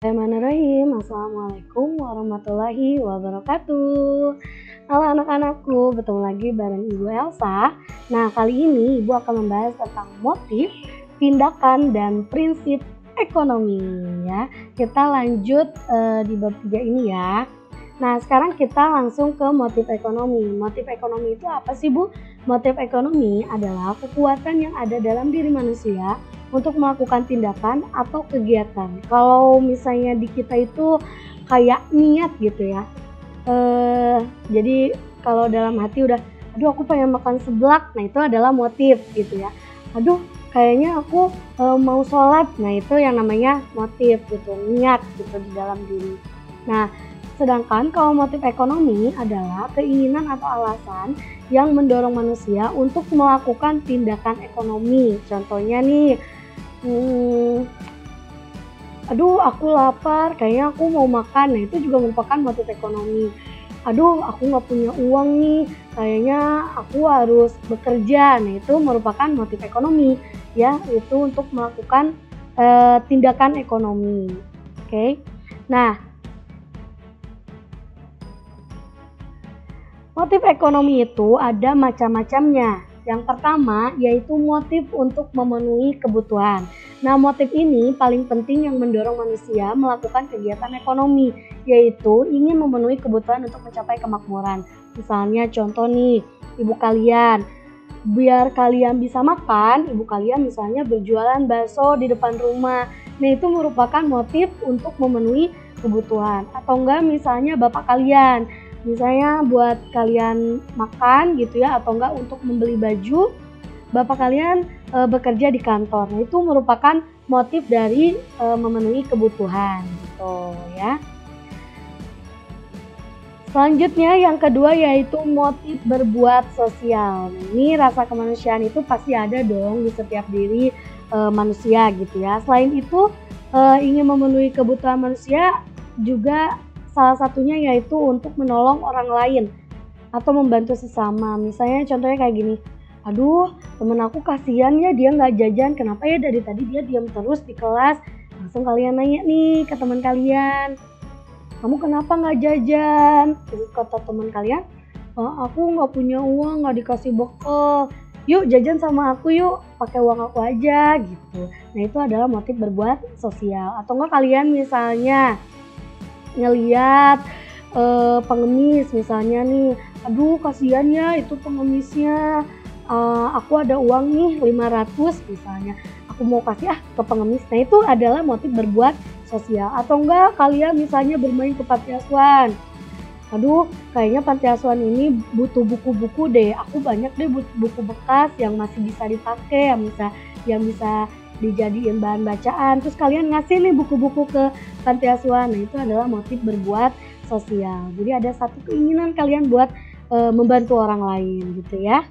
Bismillahirrahmanirrahim. Assalamualaikum warahmatullahi wabarakatuh. Halo anak-anakku, bertemu lagi bareng Ibu Elsa. Nah, kali ini Ibu akan membahas tentang motif, tindakan, dan prinsip ekonomi ya. Kita lanjut di bab 3 ini ya. Nah, sekarang kita langsung ke motif ekonomi. Motif ekonomi itu apa sih, Bu? Motif ekonomi adalah kekuatan yang ada dalam diri manusia untuk melakukan tindakan atau kegiatan. Kalau misalnya di kita itu kayak niat gitu ya. Jadi kalau dalam hati udah, aduh aku pengen makan seblak, nah itu adalah motif gitu ya. Aduh kayaknya aku mau sholat, nah itu yang namanya motif gitu, niat gitu di dalam diri. Nah, sedangkan kalau motif ekonomi adalah keinginan atau alasan yang mendorong manusia untuk melakukan tindakan ekonomi. Contohnya nih, aduh aku lapar, kayaknya aku mau makan, nah itu juga merupakan motif ekonomi. Aduh aku nggak punya uang nih, kayaknya aku harus bekerja, nah itu merupakan motif ekonomi ya, itu untuk melakukan tindakan ekonomi. Oke. Nah, motif ekonomi itu ada macam-macamnya. Yang pertama yaitu motif untuk memenuhi kebutuhan. Nah, motif ini paling penting yang mendorong manusia melakukan kegiatan ekonomi, yaitu ingin memenuhi kebutuhan untuk mencapai kemakmuran. Misalnya contoh nih, ibu kalian, biar kalian bisa makan, ibu kalian misalnya berjualan bakso di depan rumah. Nah, itu merupakan motif untuk memenuhi kebutuhan. Atau enggak misalnya bapak kalian, misalnya buat kalian makan gitu ya, atau enggak untuk membeli baju, bapak kalian bekerja di kantor. Nah, itu merupakan motif dari memenuhi kebutuhan gitu ya. Selanjutnya yang kedua yaitu motif berbuat sosial. Nah, ini rasa kemanusiaan itu pasti ada dong di setiap diri manusia gitu ya. Selain itu ingin memenuhi kebutuhan manusia juga salah satunya yaitu untuk menolong orang lain atau membantu sesama. Misalnya contohnya kayak gini, aduh temen aku kasihan ya dia nggak jajan, kenapa ya dari tadi dia diam terus di kelas. Langsung kalian nanya nih ke teman kalian, kamu kenapa nggak jajan? Terus kata teman kalian, aku nggak punya uang, nggak dikasih bekal, yuk jajan sama aku yuk, pakai uang aku aja gitu. Nah, itu adalah motif berbuat sosial. Atau enggak kalian misalnya ngeliat pengemis misalnya nih, aduh kasihan ya itu pengemisnya, aku ada uang nih 500 misalnya, aku mau kasih ke pengemis. Nah, itu adalah motif berbuat sosial. Atau enggak kalian misalnya bermain ke panti asuhan, aduh kayaknya panti asuhan ini butuh buku-buku deh, aku banyak deh buku bekas yang masih bisa dipakai, yang bisa dijadiin bahan bacaan, terus kalian ngasih nih buku-buku ke panti asuhan. Nah, itu adalah motif berbuat sosial. Jadi ada satu keinginan kalian buat membantu orang lain gitu ya.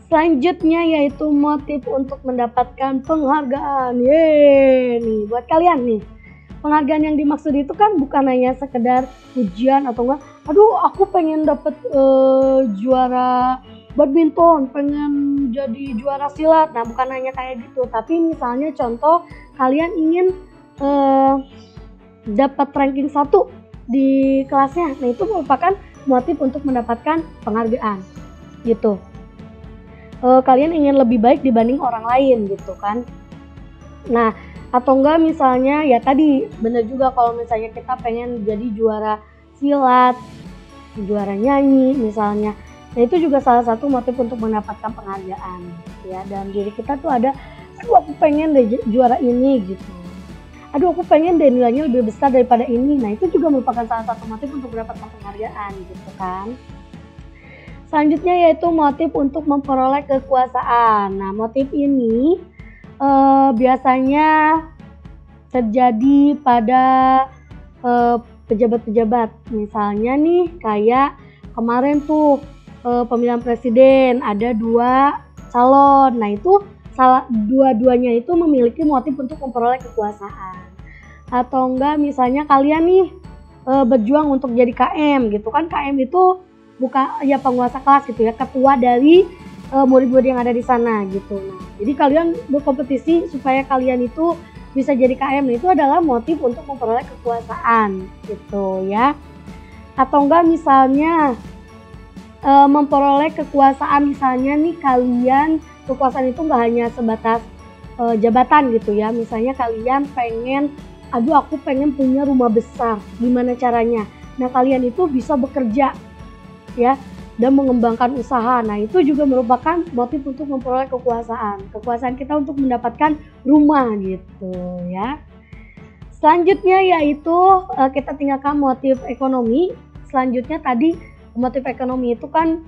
Selanjutnya yaitu motif untuk mendapatkan penghargaan. Yeay, nih buat kalian nih. Penghargaan yang dimaksud itu kan bukan hanya sekedar pujian atau enggak, aduh aku pengen dapet juara badminton, pengen jadi juara silat. Nah, bukan hanya kayak gitu, tapi misalnya contoh kalian ingin dapat ranking 1 di kelasnya. Nah, itu merupakan motif untuk mendapatkan penghargaan gitu. Kalian ingin lebih baik dibanding orang lain gitu kan. Nah, atau enggak misalnya ya tadi bener juga kalau misalnya kita pengen jadi juara silat, juara nyanyi misalnya. Nah, itu juga salah satu motif untuk mendapatkan penghargaan ya. Dan diri kita tuh ada, aduh aku pengen deh juara ini gitu. Aduh aku pengen deh nilainya lebih besar daripada ini. Nah, itu juga merupakan salah satu motif untuk mendapatkan penghargaan gitu kan. Selanjutnya yaitu motif untuk memperoleh kekuasaan. Nah, motif ini biasanya terjadi pada pejabat-pejabat. Misalnya nih kayak kemarin tuh pemilihan presiden ada 2 calon. Nah, itu dua-duanya itu memiliki motif untuk memperoleh kekuasaan. Atau enggak misalnya kalian nih berjuang untuk jadi KM gitu kan. KM itu bukan ya penguasa kelas gitu ya, ketua dari murid-murid yang ada di sana gitu. Nah, jadi kalian berkompetisi supaya kalian itu bisa jadi KM itu adalah motif untuk memperoleh kekuasaan gitu ya. Atau enggak misalnya memperoleh kekuasaan, misalnya nih kalian kekuasaan itu nggak hanya sebatas jabatan gitu ya. Misalnya kalian pengen, aduh aku pengen punya rumah besar, gimana caranya? Nah kalian itu bisa bekerja ya dan mengembangkan usaha. Nah itu juga merupakan motif untuk memperoleh kekuasaan kita untuk mendapatkan rumah gitu ya. Selanjutnya yaitu kita tinggalkan motif ekonomi. Selanjutnya tadi motif ekonomi itu kan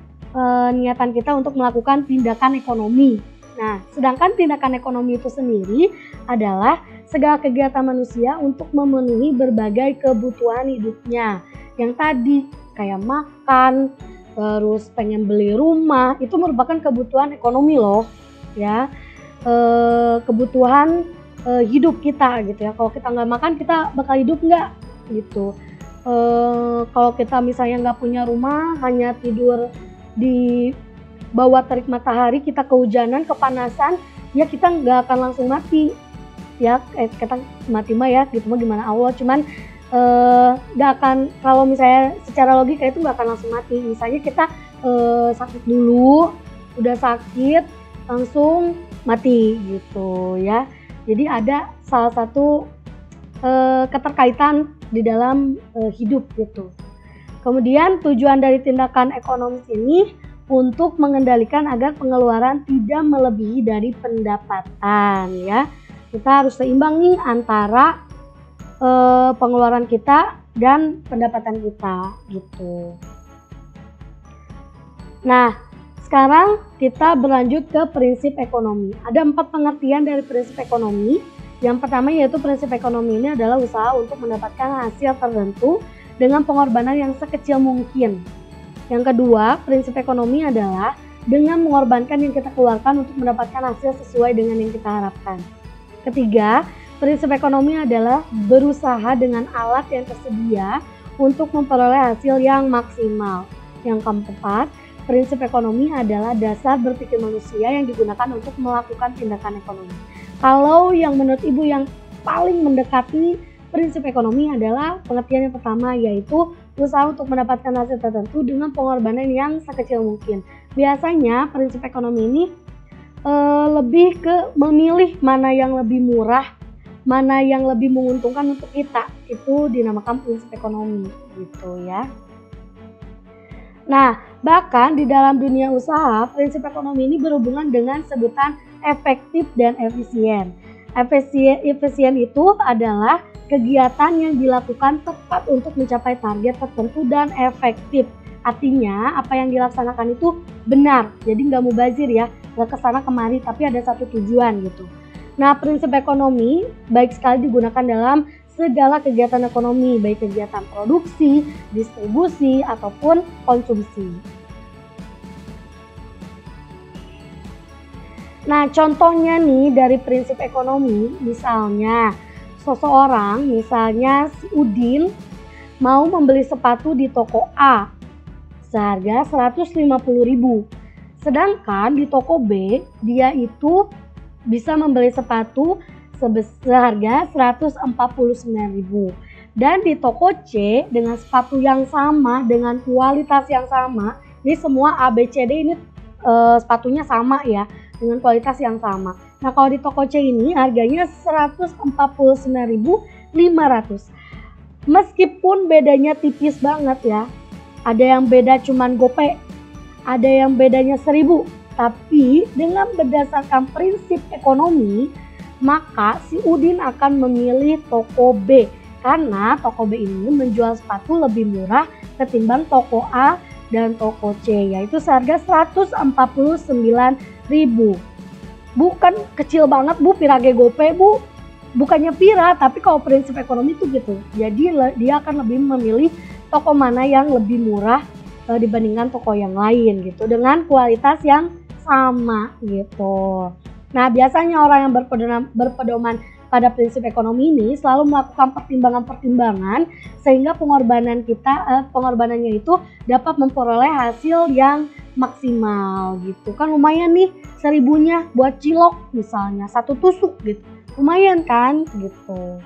niatan kita untuk melakukan tindakan ekonomi. Nah, sedangkan tindakan ekonomi itu sendiri adalah segala kegiatan manusia untuk memenuhi berbagai kebutuhan hidupnya. Yang tadi kayak makan, terus pengen beli rumah, itu merupakan kebutuhan ekonomi loh, ya. Kebutuhan hidup kita gitu ya. Kalau kita nggak makan, kita bakal hidup nggak gitu. Kalau kita misalnya nggak punya rumah, hanya tidur di bawah terik matahari, kita kehujanan, kepanasan, ya kita nggak akan langsung mati ya. Kita mati mah ya gitu mah gimana Allah, cuman nggak akan, kalau misalnya secara logika itu nggak akan langsung mati. Misalnya kita sakit dulu, udah sakit langsung mati gitu ya. Jadi ada salah satu keterkaitan di dalam hidup gitu. Kemudian tujuan dari tindakan ekonomis ini untuk mengendalikan agar pengeluaran tidak melebihi dari pendapatan ya. Kita harus seimbang nih antara pengeluaran kita dan pendapatan kita gitu. Nah, sekarang kita berlanjut ke prinsip ekonomi. Ada 4 pengertian dari prinsip ekonomi. Yang pertama yaitu prinsip ekonomi ini adalah usaha untuk mendapatkan hasil tertentu dengan pengorbanan yang sekecil mungkin. Yang kedua, prinsip ekonomi adalah dengan mengorbankan yang kita keluarkan untuk mendapatkan hasil sesuai dengan yang kita harapkan. Ketiga, prinsip ekonomi adalah berusaha dengan alat yang tersedia untuk memperoleh hasil yang maksimal. Yang keempat, prinsip ekonomi adalah dasar berpikir manusia yang digunakan untuk melakukan tindakan ekonomi. Kalau yang menurut Ibu yang paling mendekati prinsip ekonomi adalah pengertian yang pertama, yaitu usaha untuk mendapatkan hasil tertentu dengan pengorbanan yang sekecil mungkin. Biasanya prinsip ekonomi ini lebih ke memilih mana yang lebih murah, mana yang lebih menguntungkan untuk kita. Itu dinamakan prinsip ekonomi gitu ya. Nah, bahkan di dalam dunia usaha, prinsip ekonomi ini berhubungan dengan sebutan efektif dan efisien. Efisien itu adalah kegiatan yang dilakukan tepat untuk mencapai target tertentu dan efektif. Artinya apa yang dilaksanakan itu benar, jadi nggak mubazir ya, nggak kesana kemari, tapi ada satu tujuan gitu. Nah, prinsip ekonomi baik sekali digunakan dalam segala kegiatan ekonomi, baik kegiatan produksi, distribusi, ataupun konsumsi. Nah, contohnya nih dari prinsip ekonomi, misalnya seseorang, misalnya si Udin mau membeli sepatu di toko A seharga 150.000. Sedangkan di toko B dia itu bisa membeli sepatu seharga 149.000. Dan di toko C dengan sepatu yang sama, dengan kualitas yang sama, ini semua A, B, C, D ini sepatunya sama ya, dengan kualitas yang sama. Nah, kalau di toko C ini harganya 149.500. Meskipun bedanya tipis banget ya. Ada yang beda cuman gope, ada yang bedanya 1.000. Tapi dengan berdasarkan prinsip ekonomi, maka si Udin akan memilih toko B. Karena toko B ini menjual sepatu lebih murah ketimbang toko A dan toko C, yaitu seharga 149.000. Bukan kecil banget Bu, pirage gope Bu. Bukannya pira, tapi kalau prinsip ekonomi itu gitu. Jadi dia akan lebih memilih toko mana yang lebih murah dibandingkan toko yang lain gitu, dengan kualitas yang sama gitu. Nah, biasanya orang yang berpedoman pada prinsip ekonomi ini selalu melakukan pertimbangan-pertimbangan sehingga pengorbanannya itu dapat memperoleh hasil yang maksimal gitu. Kan lumayan nih 1.000-nya buat cilok misalnya, 1 tusuk gitu. Lumayan kan gitu.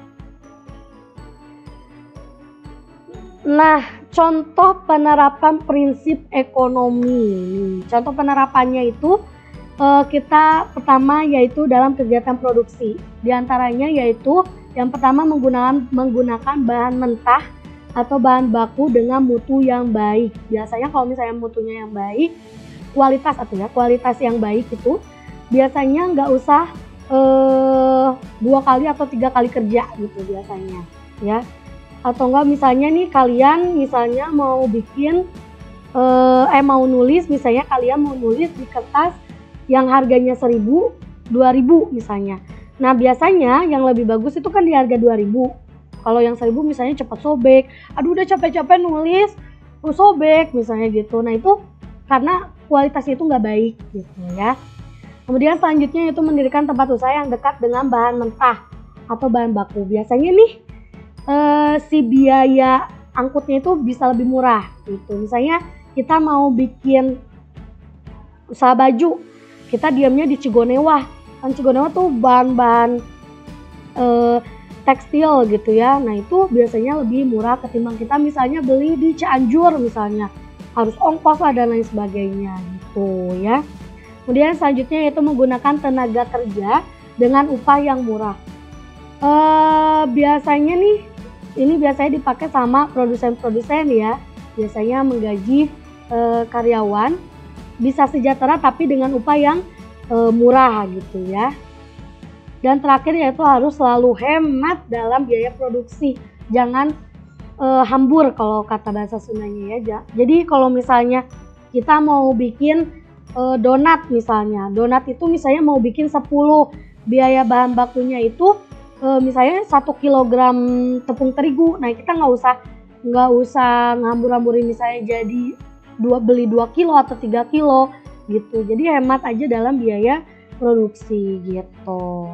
Nah, contoh penerapan prinsip ekonomi. Contoh penerapannya itu kita pertama yaitu dalam kegiatan produksi. Di antaranya yaitu yang pertama menggunakan bahan mentah atau bahan baku dengan mutu yang baik. Biasanya kalau misalnya mutunya yang baik, kualitas yang baik itu biasanya nggak usah 2 kali atau 3 kali kerja gitu biasanya ya. Atau enggak misalnya nih kalian misalnya mau bikin mau nulis, misalnya kalian mau nulis di kertas yang harganya 1.000, 2.000 misalnya. Nah biasanya yang lebih bagus itu kan di harga 2.000. Kalau yang 1.000 misalnya cepat sobek, aduh udah capek-capek nulis, sobek misalnya gitu. Nah itu karena kualitasnya itu nggak baik gitu ya. Kemudian selanjutnya itu mendirikan tempat usaha yang dekat dengan bahan mentah atau bahan baku. Biasanya nih si biaya angkutnya itu bisa lebih murah gitu. Misalnya kita mau bikin usaha baju, kita diamnya di Cigonewah. Kan Cigonewah tuh bahan-bahan tekstil gitu ya. Nah itu biasanya lebih murah ketimbang kita misalnya beli di Cianjur misalnya. Harus ongkos lah dan lain sebagainya gitu ya. Kemudian selanjutnya yaitu menggunakan tenaga kerja dengan upah yang murah. Biasanya nih ini biasanya dipakai sama produsen-produsen ya. Biasanya menggaji karyawan bisa sejahtera tapi dengan upah yang murah gitu ya. Dan terakhir yaitu harus selalu hemat dalam biaya produksi. Jangan hambur kalau kata bahasa Sundanya ya. Jadi kalau misalnya kita mau bikin donat misalnya. Donat itu misalnya mau bikin 10, biaya bahan bakunya itu misalnya 1 kilogram tepung terigu. Nah kita nggak usah ngambur-hamburin misalnya jadi beli 2 kilo atau 3 kilo gitu. Jadi hemat aja dalam biaya produksi gitu.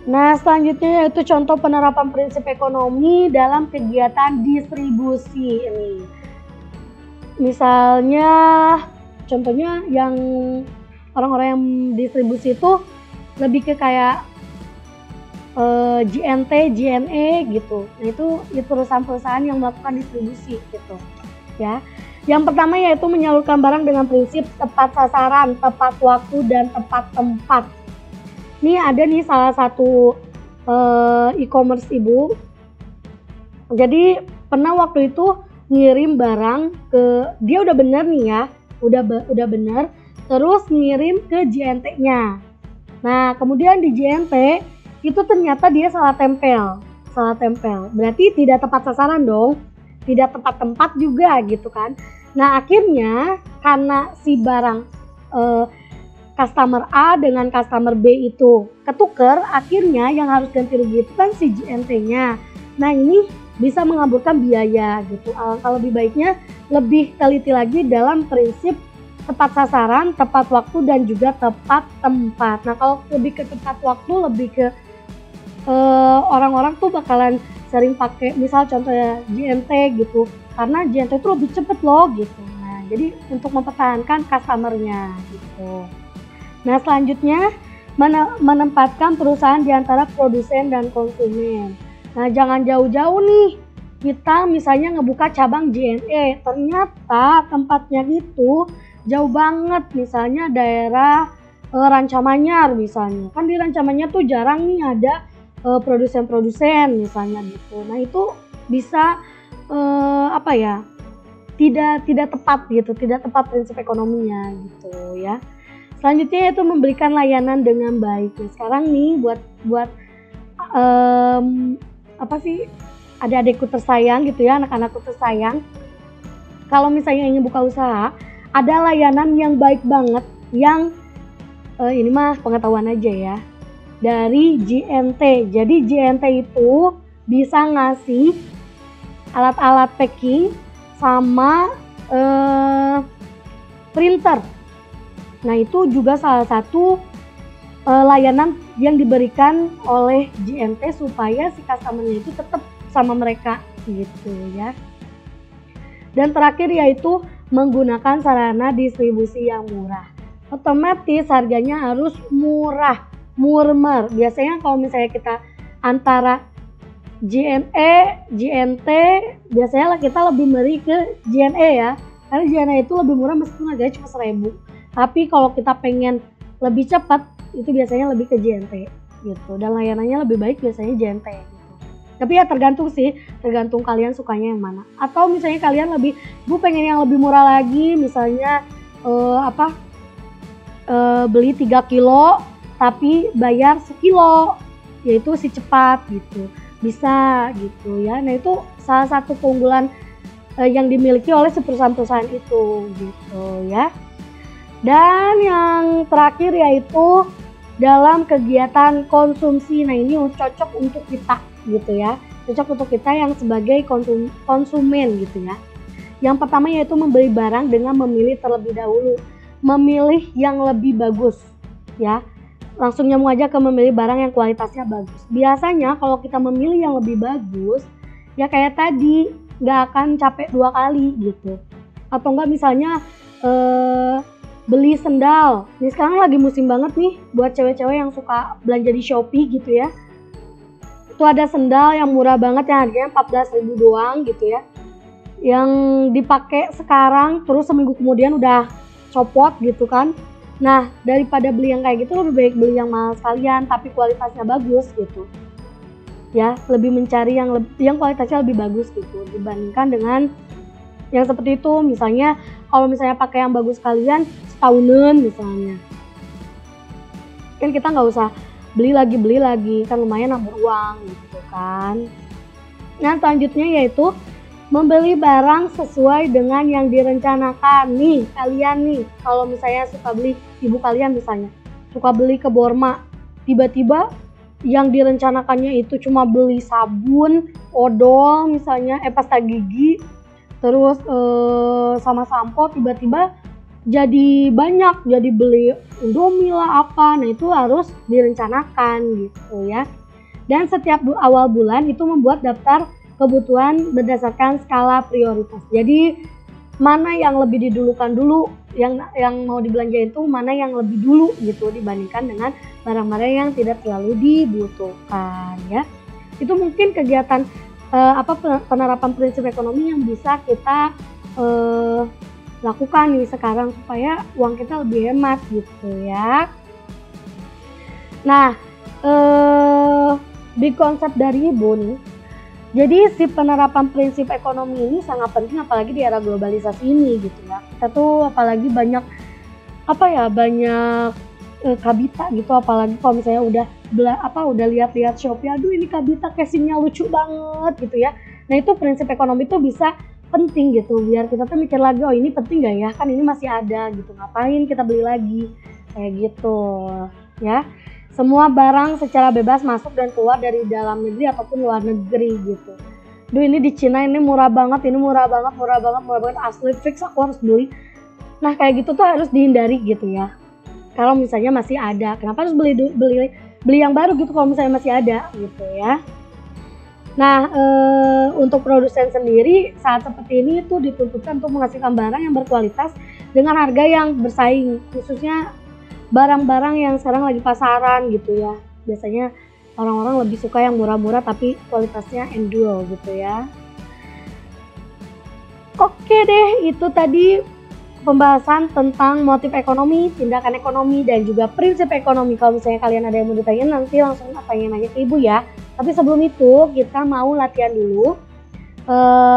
Nah selanjutnya yaitu contoh penerapan prinsip ekonomi dalam kegiatan distribusi ini. Misalnya contohnya yang orang-orang yang distribusi itu lebih ke kayak JNT, JNE gitu. Nah itu perusahaan-perusahaan yang melakukan distribusi gitu ya. Yang pertama yaitu menyalurkan barang dengan prinsip tepat sasaran, tepat waktu dan tepat tempat. Ini ada nih salah satu e-commerce ibu. Jadi pernah waktu itu ngirim barang ke dia udah bener nih ya, udah bener. Terus ngirim ke JNT-nya. Nah, kemudian di JNT itu ternyata dia salah tempel. Berarti tidak tepat sasaran dong, tidak tepat tempat juga gitu kan. Nah, akhirnya karena si barang customer A dengan customer B itu ketuker, akhirnya yang harus ganti rugi itu kan si JNT-nya. Nah, ini bisa mengaburkan biaya gitu. Alangkah lebih baiknya lebih teliti lagi dalam prinsip tepat sasaran, tepat waktu dan juga tepat tempat. Nah kalau lebih ke tepat waktu, lebih ke orang-orang tuh bakalan sering pakai misal contohnya JNT gitu, karena JNT itu lebih cepet loh gitu. Nah jadi untuk mempertahankan customernya gitu. Nah selanjutnya menempatkan perusahaan di antara produsen dan konsumen. Nah jangan jauh-jauh nih, kita misalnya ngebuka cabang JNE, ternyata tempatnya itu jauh banget, misalnya daerah Rancamanyar misalnya. Kan di Rancamanyar tuh jarang nih ada produsen-produsen misalnya gitu. Nah itu bisa tidak tepat gitu, tidak tepat prinsip ekonominya gitu ya. Selanjutnya itu memberikan layanan dengan baik. Nah, sekarang nih buat adik-adikku tersayang gitu ya, anak-anakku tersayang. Kalau misalnya ingin buka usaha, ada layanan yang baik banget yang ini mah pengetahuan aja ya, dari JNT. Jadi JNT itu bisa ngasih alat-alat packing sama printer. Nah itu juga salah satu layanan yang diberikan oleh JNT supaya si customer-nya itu tetap sama mereka gitu ya. Dan terakhir yaitu menggunakan sarana distribusi yang murah. otomatis harganya harus murah, murmer. Biasanya kalau misalnya kita antara JNE, JNT, biasanya lah kita lebih beli ke JNE ya. Karena JNE itu lebih murah meskipun harganya cuma 1.000. Tapi kalau kita pengen lebih cepat, itu biasanya lebih ke JNT gitu. Dan layanannya lebih baik biasanya JNT gitu. Tapi ya tergantung sih, tergantung kalian sukanya yang mana. Atau misalnya kalian lebih, pengen yang lebih murah lagi, misalnya beli 3 kilo tapi bayar sekilo, yaitu si cepat gitu. Bisa gitu ya. Nah itu salah satu keunggulan yang dimiliki oleh si perusahaan-perusahaan itu gitu ya. Dan yang terakhir yaitu dalam kegiatan konsumsi. Nah ini cocok untuk kita gitu ya, cocok untuk kita yang sebagai konsumen gitu ya. Yang pertama yaitu membeli barang dengan memilih terlebih dahulu, memilih yang lebih bagus ya. Langsung nyambung aja ke memilih barang yang kualitasnya bagus. Biasanya kalau kita memilih yang lebih bagus ya kayak tadi, nggak akan capek 2 kali gitu. Atau enggak misalnya beli sendal. Ini sekarang lagi musim banget nih buat cewek-cewek yang suka belanja di Shopee gitu ya. Itu ada sendal yang murah banget yang harganya 14.000 doang gitu ya. Yang dipakai sekarang terus seminggu kemudian udah copot gitu kan. Nah, daripada beli yang kayak gitu lebih baik beli yang mahal sekalian tapi kualitasnya bagus gitu. Ya, lebih mencari yang kualitasnya lebih bagus gitu dibandingkan dengan yang seperti itu. Misalnya kalau misalnya pakai yang bagus sekalian setahunan misalnya, kan kita nggak usah beli lagi kan lumayan nambah uang gitu kan. Nah selanjutnya yaitu membeli barang sesuai dengan yang direncanakan. Nih kalian nih kalau misalnya suka beli, ibu kalian misalnya suka beli ke Borma, tiba-tiba yang direncanakannya itu cuma beli sabun, odol misalnya, pasta gigi, terus sama sampo, tiba-tiba jadi banyak, jadi beli Indomie lah apa. Nah itu harus direncanakan gitu ya. Dan setiap awal bulan itu membuat daftar kebutuhan berdasarkan skala prioritas. Jadi mana yang lebih didulukan dulu, yang mau dibelanjain itu mana yang lebih dulu gitu dibandingkan dengan barang-barang yang tidak terlalu dibutuhkan ya. Itu mungkin kegiatan penerapan prinsip ekonomi yang bisa kita lakukan nih sekarang supaya uang kita lebih hemat gitu ya. Nah di konsep dari Ibu nih, jadi si penerapan prinsip ekonomi ini sangat penting apalagi di era globalisasi ini gitu ya. Kita tuh apalagi banyak kabita gitu, apalagi kalau misalnya udah lihat-lihat Shopee, aduh ini kabita casingnya lucu banget gitu ya. Nah itu prinsip ekonomi tuh bisa penting gitu biar kita tuh mikir lagi, oh ini penting gak ya, kan ini masih ada gitu, ngapain kita beli lagi kayak gitu ya. Semua barang secara bebas masuk dan keluar dari dalam negeri ataupun luar negeri gitu. Duh ini di Cina ini murah banget asli fix aku harus beli. Nah kayak gitu tuh harus dihindari gitu ya. Kalau misalnya masih ada, kenapa harus beli yang baru gitu kalau misalnya masih ada gitu ya. Nah untuk produsen sendiri saat seperti ini itu dituntutkan untuk menghasilkan barang yang berkualitas dengan harga yang bersaing, khususnya barang-barang yang sekarang lagi pasaran gitu ya. Biasanya orang-orang lebih suka yang murah-murah tapi kualitasnya endul gitu ya. Oke deh, itu tadi pembahasan tentang motif ekonomi, tindakan ekonomi, dan juga prinsip ekonomi. Kalau misalnya kalian ada yang mau ditanya nanti langsung tanya ke Ibu ya. Tapi sebelum itu kita mau latihan dulu.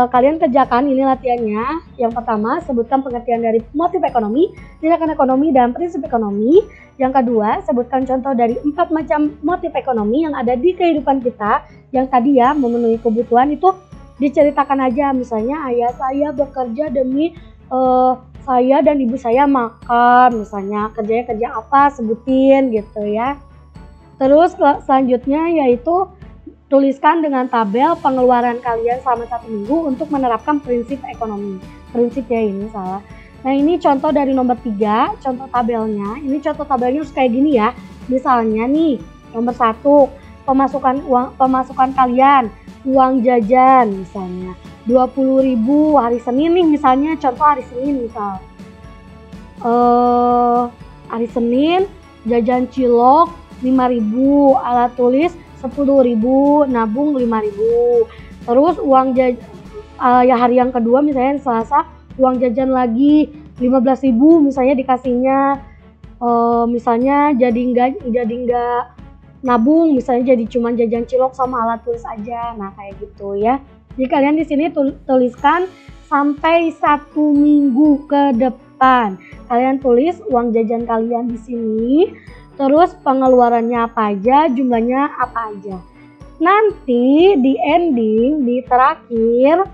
Kalian kerjakan ini latihannya. Yang pertama, sebutkan pengertian dari motif ekonomi, tindakan ekonomi, dan prinsip ekonomi. Yang kedua, sebutkan contoh dari 4 macam motif ekonomi yang ada di kehidupan kita. Yang tadi ya, memenuhi kebutuhan itu diceritakan aja. Misalnya ayah saya bekerja demi saya dan ibu saya makan. Misalnya kerja apa, sebutin gitu ya. Terus selanjutnya yaitu tuliskan dengan tabel pengeluaran kalian selama 1 minggu untuk menerapkan prinsip ekonomi. Prinsip ya ini salah. Nah ini contoh dari nomor 3, contoh tabelnya. Ini contoh tabelnya harus kayak gini ya. Misalnya nih, nomor 1, pemasukan kalian, uang jajan misalnya 20.000 hari Senin nih misalnya, contoh hari Senin misal. hari Senin jajan cilok 5.000, alat tulis 10.000, nabung 5.000. Terus uang ya hari yang kedua misalnya Selasa uang jajan lagi 15.000 misalnya dikasihnya, misalnya jadi nggak nabung, misalnya jadi cuma jajan cilok sama alat tulis aja. Nah kayak gitu ya. Jadi kalian di sini tuliskan sampai 1 minggu ke depan. Kalian tulis uang jajan kalian di sini, terus pengeluarannya apa aja, jumlahnya apa aja. Nanti di ending, di terakhir,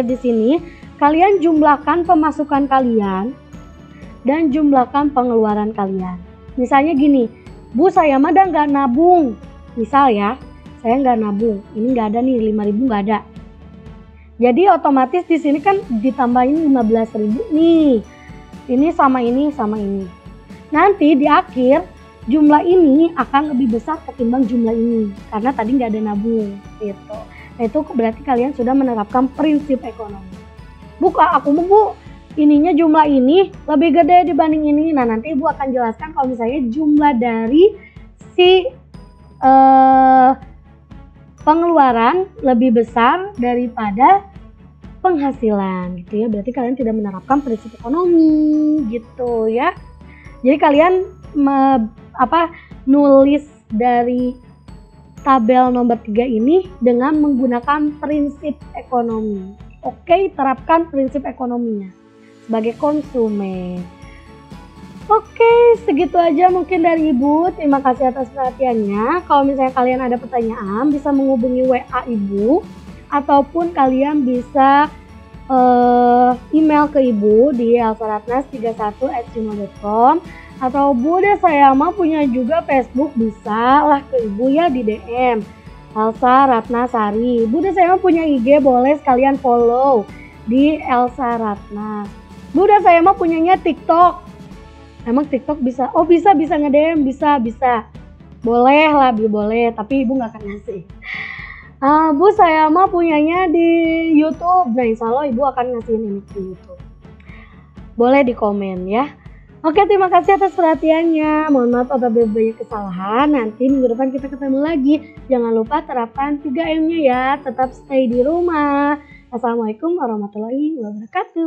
di sini kalian jumlahkan pemasukan kalian dan jumlahkan pengeluaran kalian. Misalnya gini, Bu saya mah nggak nabung. Misal ya, saya nggak nabung. Ini nggak ada nih, 5.000 nggak ada. Jadi otomatis di sini kan ditambahin 15.000 nih. Ini sama ini sama ini. Nanti di akhir jumlah ini akan lebih besar ketimbang jumlah ini karena tadi nggak ada nabung gitu. Nah itu berarti kalian sudah menerapkan prinsip ekonomi. Aku Bu, ininya jumlah ini lebih gede dibanding ini. Nah nanti Ibu akan jelaskan kalau misalnya jumlah dari si pengeluaran lebih besar daripada penghasilan gitu ya. Berarti kalian tidak menerapkan prinsip ekonomi gitu ya. Jadi kalian nulis dari tabel nomor 3 ini dengan menggunakan prinsip ekonomi. Oke, terapkan prinsip ekonominya sebagai konsumen. Oke, segitu aja mungkin dari Ibu. Terima kasih atas perhatiannya. Kalau misalnya kalian ada pertanyaan, bisa menghubungi WA Ibu ataupun kalian bisa email ke Ibu di elsaratnas31@gmail.com atau Bunda saya mah punya juga Facebook, bisa lah ke Ibu ya di DM Elsa Ratnasari. Bunda saya mah punya IG, boleh sekalian follow di Elsa Ratnas. Bunda saya mah punyanya TikTok. Emang TikTok bisa? Oh bisa nge-DM, bisa. Boleh lah, boleh, tapi Ibu nggak akan ngasih. Bu saya mah punyanya di YouTube. Nah insya Allah Ibu akan ngasihin ini di YouTube. Boleh di komen ya. Oke, terima kasih atas perhatiannya. Mohon maaf apabila banyak kesalahan. Nanti minggu depan kita ketemu lagi. Jangan lupa terapkan 3M-nya ya. Tetap stay di rumah. Assalamualaikum warahmatullahi wabarakatuh.